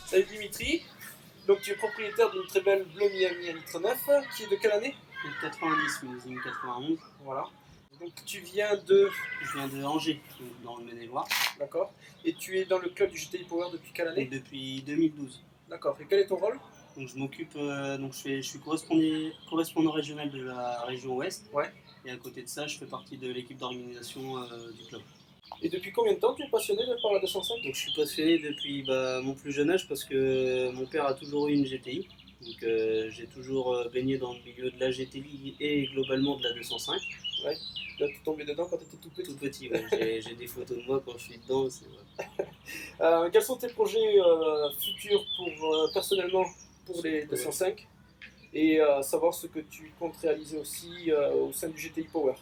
Salut Dimitri, donc tu es propriétaire d'une très belle Bleu Miami à litre 9, qui est de quelle année? De 90, millésime 91. Voilà. Donc tu viens de... Je viens de Angers, dans le Maine-et-Loire. D'accord. Et tu es dans le club du GTI Power depuis quelle année? Depuis 2012. D'accord. Et quel est ton rôle? Donc je m'occupe, je suis correspondant régional de la région Ouest. Ouais. Et à côté de ça, je fais partie de l'équipe d'organisation du club. Et depuis combien de temps tu es passionné par la 205? Donc je suis passionné depuis mon plus jeune âge parce que mon père a toujours eu une GTI. Donc j'ai toujours baigné dans le milieu de la GTI et globalement de la 205. Ouais. Tu es tombé dedans quand tu étais tout petit? Tout petit, ouais. J'ai des photos de moi quand je suis dedans. Quels sont tes projets futurs personnellement pour les 205 et savoir ce que tu comptes réaliser aussi au sein du GTI Power?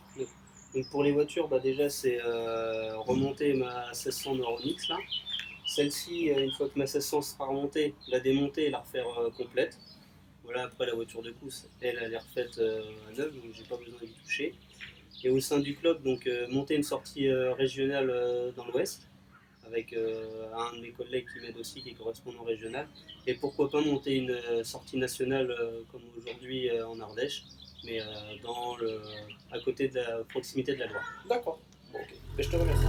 Donc pour les voitures, déjà c'est remonter ma 1600 Neuronix là. Celle-ci, une fois que ma 1600 sera remontée, la démonter et la refaire complète. Voilà, après la voiture de course, elle est refaite à neuve, donc j'ai pas besoin d'y toucher. Et au sein du club, donc monter une sortie régionale dans l'Ouest, avec un de mes collègues qui m'aide aussi, qui est correspondant régional. Et pourquoi pas monter une sortie nationale comme aujourd'hui en Ardèche, mais à côté de la proximité de la Loire. D'accord. Bon, ok. Et je te remercie.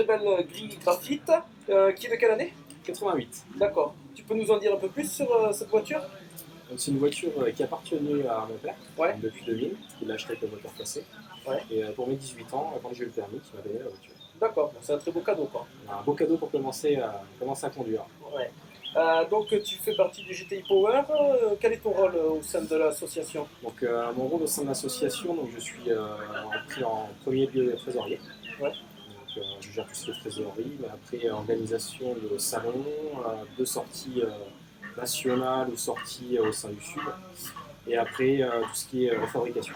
très belle grille graphite qui est de quelle année? 88. D'accord. Tu peux nous en dire un peu plus sur cette voiture? Donc, c'est une voiture qui appartenait à mon père Ouais. depuis 2000. Il l'a acheté avec le moteur cassé. Ouais. Et pour mes 18 ans, quand j'ai eu le permis, il m'a donné la voiture. D'accord, c'est un très beau cadeau quoi. Un beau cadeau pour commencer à conduire. Ouais. Donc tu fais partie du GTI Power. Quel est ton rôle au sein de l'association? Donc mon rôle au sein de l'association, donc je suis pris en premier lieu trésorier. Ouais. Donc, je gère tout ce qui est trésorerie, mais après organisation de salons, de sorties nationales ou sorties au sein du Sud. Et après tout ce qui est refabrication.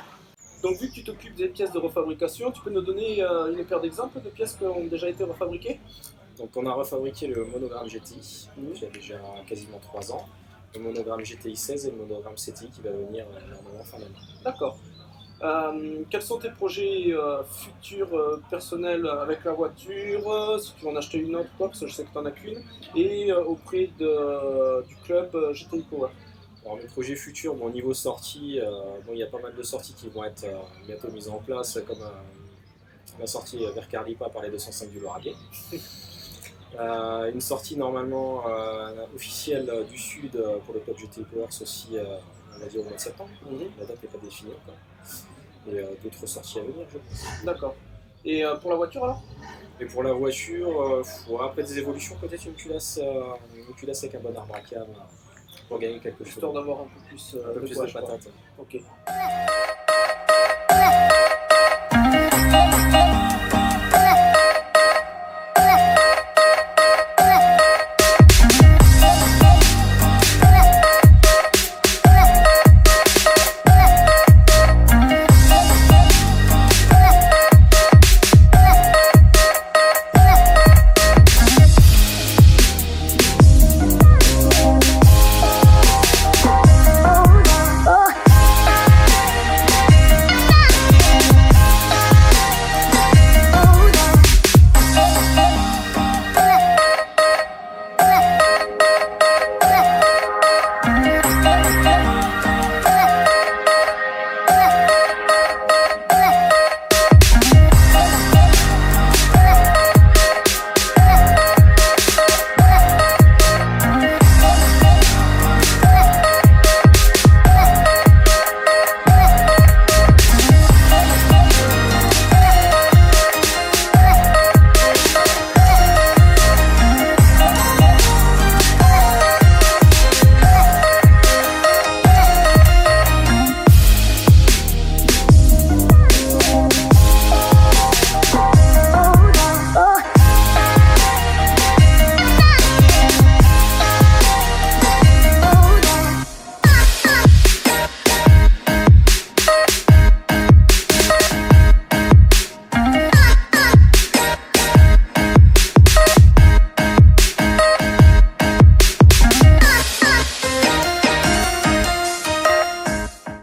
Donc vu que tu t'occupes des pièces de refabrication, tu peux nous donner une paire d'exemples de pièces qui ont déjà été refabriquées? Donc on a refabriqué le monogramme GTI, qui a déjà quasiment 3 ans, le monogramme GTI 16 et le monogramme CTI qui va venir normalement fin d'année. D'accord. Quels sont tes projets futurs personnels avec la voiture, si tu veux en acheter une autre, quoi, parce que je sais que tu n'en as qu'une, et auprès du club GTI Power? Alors mes projets futurs, bon, niveau sortie, il y a pas mal de sorties qui vont être bientôt mises en place, comme la sortie vers Carlipa par les 205 du Lauragais. Une sortie normalement officielle du Sud pour le club GTI Powers aussi, on va dire au mois de septembre. La date n'est pas définie encore. Et d'autres sorties à venir, je pense. D'accord. Et pour la voiture alors? Et pour la voiture, après des évolutions, peut-être une culasse avec un bon arbre à cam pour gagner quelque chose. Histoire d'avoir un peu plus, un peu plus de poids, patate. Ok.